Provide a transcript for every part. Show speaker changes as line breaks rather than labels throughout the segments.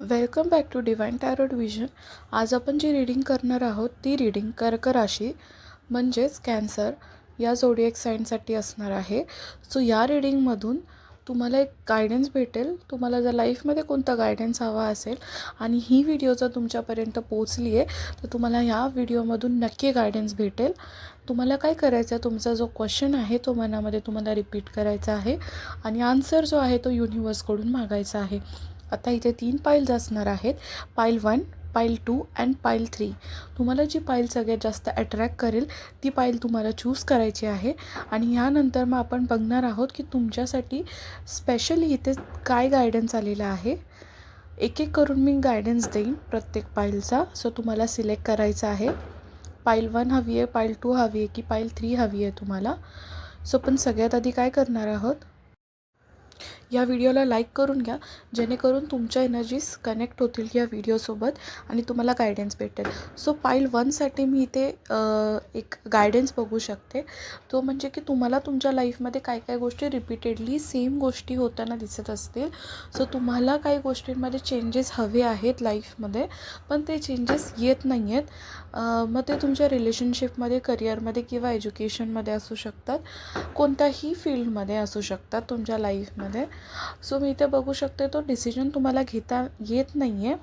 Welcome back to divine tarot vision. आज आपण जी reading करणार आहोत ती रीडिंग कर्क राशी म्हणजेच कॅन्सर या झोडिएक साईनसाठी असणार आहे. सो या रीडिंगमधून तुम्हाला एक गायडन्स भेटेल. तुम्हाला जर लाईफमध्ये कोणता गायडन्स हवा असेल आणि ही व्हिडिओ जर तुमच्यापर्यंत पोहोचली आहे तर तुम्हाला या व्हिडिओमधून नक्की गायडन्स भेटेल. तुम्हाला काय करायचं आहे, तुमचा जो क्वेश्चन आहे तो मनामध्ये तुम्हाला रिपीट करायचा आहे आणि आन्सर जो आहे तो युनिवर्सकडून मागायचा आहे. आता इथे 3 पाइल्स असणार आहेत, पाइल 1, पाइल 2 अँड पाइल 3. तुम्हाला जी पाइल सगळ्यात जास्त अट्रॅक्ट करेल ती पाइल तुम्हाला चूज करायची आहे आणि यानंतर मग आपण बघणार आहोत की तुमच्यासाठी स्पेशली इथे काय गायडन्स आलेला आहे. एक एक करून मी गायडन्स देईन प्रत्येक पाइलचा. सो तुम्हाला सिलेक्ट करायचं आहे. पाइल 1 हवी आहे, पाइल 2 हवी आहे की पाइल 3 हवी आहे तुम्हाला. सो पण सगळ्यात आधी काय करणार आहोत, या व्हिडिओला लाईक करून घ्या जेणेकरून तुमच्या एनर्जीज कनेक्ट होतील या व्हिडिओसोबत आणि तुम्हाला गायडन्स भेटेल. सो पाइल 1साठी मी इथे एक गायडन्स बघू शकते. तो म्हणजे की तुम्हाला तुमच्या लाईफमध्ये काय काय गोष्टी रिपीटेडली सेम गोष्टी होताना दिसत असतील. सो तुम्हाला काही गोष्टींमध्ये चेंजेस हवे आहेत लाईफमध्ये, पण ते चेंजेस येत नाही आहेत. मग ते तुमच्या रिलेशनशिपमध्ये, करिअरमध्ये किंवा एज्युकेशनमध्ये असू शकतात, कोणत्याही फील्डमध्ये असू शकतात तुमच्या लाईफमध्ये. सो मी इथे बघू शकते तो डिसिजन तुम्हाला घेता येत नाही आहे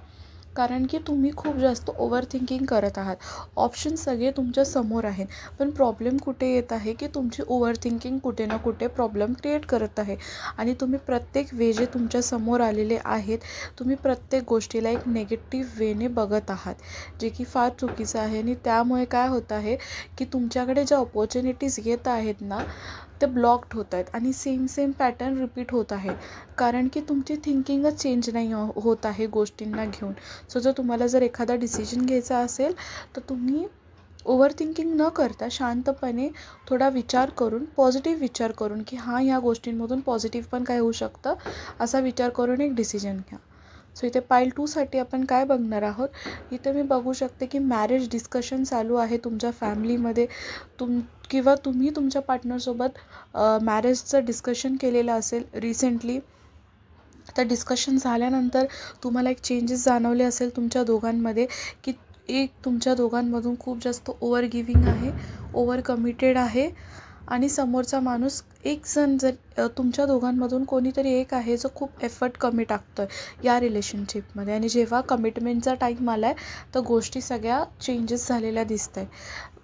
कारण की तुम्ही खूप जास्त ओव्हर थिंकिंग करत आहात. ऑप्शन सगळे तुमच्या समोर आहेत, पण प्रॉब्लेम कुठे येत आहे की तुमची ओव्हर थिंकिंग कुठे ना कुठे प्रॉब्लेम क्रिएट करत आहे आणि तुम्ही प्रत्येक वे जे तुमच्या समोर आलेले आहेत, तुम्ही प्रत्येक गोष्टीला एक नेगेटिव्ह वेने बघत आहात, जे की फार चुकीचं आहे. आणि त्यामुळे काय होत आहे की तुमच्याकडे ज्या ऑपॉर्च्युनिटीज येत आहेत ना ते ब्लॉक्ड होत आहेत आणि सेम पॅटर्न रिपीट होत आहे कारण की तुमची थिंकिंगच चेंज नाही होत आहे गोष्टींना घेऊन. सो जर तुम्हाला जर एखादा डिसिजन घ्यायचा असेल तर तुम्ही ओव्हर थिंकिंग न करता शांतपणे थोडा विचार करून, पॉझिटिव्ह विचार करून की हां, ह्या गोष्टींमधून पॉझिटिव्ह पण काय होऊ शकतं असा विचार करून एक डिसिजन घ्या. सो इथे पाइल 2साठी आपण काय बघणार आहोत, इथे मी बघू शकते की मॅरेज डिस्कशन चालू आहे तुमच्या फॅमिलीमध्ये. किंवा तुम्ही तुमच्या पार्टनरसोबत मॅरेजचं डिस्कशन केलेलं असेल रिसेंटली. त्या डिस्कशन झाल्यानंतर तुम्हाला एक चेंजेस जाणवले असेल तुमच्या दोघांमध्ये की एक तुमच्या दोघांमधून खूप जास्त ओव्हर गिविंग आहे, ओव्हर कमिटेड आहे आणि समोरचा माणूस एक जण जर तुमच्या दोघांमधून कोणीतरी एक आहे जो खूप एफर्ट कमी टाकतो आहे या रिलेशनशिपमध्ये आणि जेव्हा कमिटमेंटचा टाईम आला आहे तर गोष्टी सगळ्या चेंजेस झालेल्या दिसत आहे.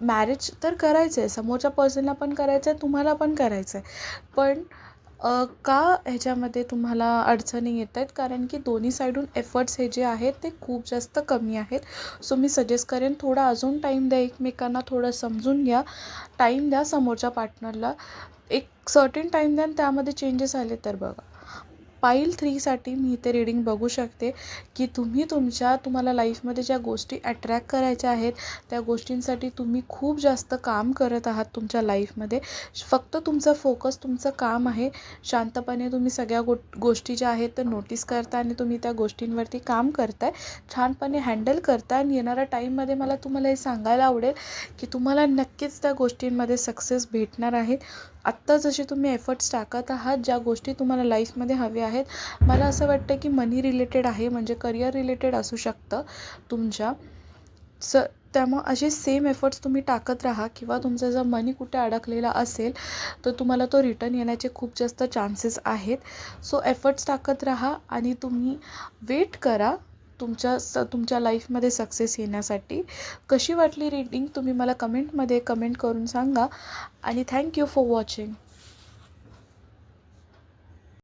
मॅरेज तर करायचं आहे, समोरच्या पर्सनला पण करायचं आहे, तुम्हाला पण करायचं आहे, पण का ह्याच्यामध्ये तुम्हाला अडचणी येत आहेत कारण की दोन्ही साईडून एफर्ट्स हे जे आहेत ते खूप जास्त कमी आहेत. सो मी सजेस्ट करेन थोडा अजून टाईम द्या एकमेकांना, थोडं समजून घ्या, टाईम द्या समोरच्या पार्टनरला, एक सर्टेन टाईम द्या आणि त्यामध्ये चेंजेस आले तर बघा. पाइल 3साठी मी इथे रीडिंग बघू शकते की तुम्हाला लाईफमध्ये ज्या गोष्टी अट्रॅक्ट करायच्या आहेत त्या गोष्टींसाठी तुम्ही खूप जास्त काम करत आहात तुमच्या लाईफमध्ये. फक्त तुमचा फोकस तुमचं काम आहे. शांतपणे तुम्ही सगळ्या गोष्टी ज्या आहेत त्या नोटीस करता आणि तुम्ही त्या गोष्टींवरती काम करताय, छानपणे हँडल करताय आणि येणाऱ्या टाईममध्ये मला तुम्हाला हे सांगायला आवडेल की तुम्हाला नक्कीच त्या गोष्टींमध्ये सक्सेस भेटणार आहेत. आत्ता जसे तुम्ही एफर्ट्स टाकत आहात, ज्या गोष्टी तुम्हाला लाईफमध्ये हव्या आहेत, मला असं वाटतं की मनी रिलेटेड आहे, म्हणजे करिअर रिलेटेड असू शकतं तुमच्या. त्यामुळे असे सेम एफर्ट्स तुम्ही टाकत राहा किंवा तुमचा जर मनी कुठे अडकलेला असेल तर तुम्हाला तो रिटर्न येण्याचे खूप जास्त चान्सेस आहेत. सो एफर्ट्स टाकत राहा आणि तुम्ही वेट करा तुमच्या लाईफमध्ये सक्सेस येण्यासाठी. कशी वाटली रीडिंग तुम्ही मला कमेंट करून सांगा आणि थँक्यू फॉर वॉचिंग.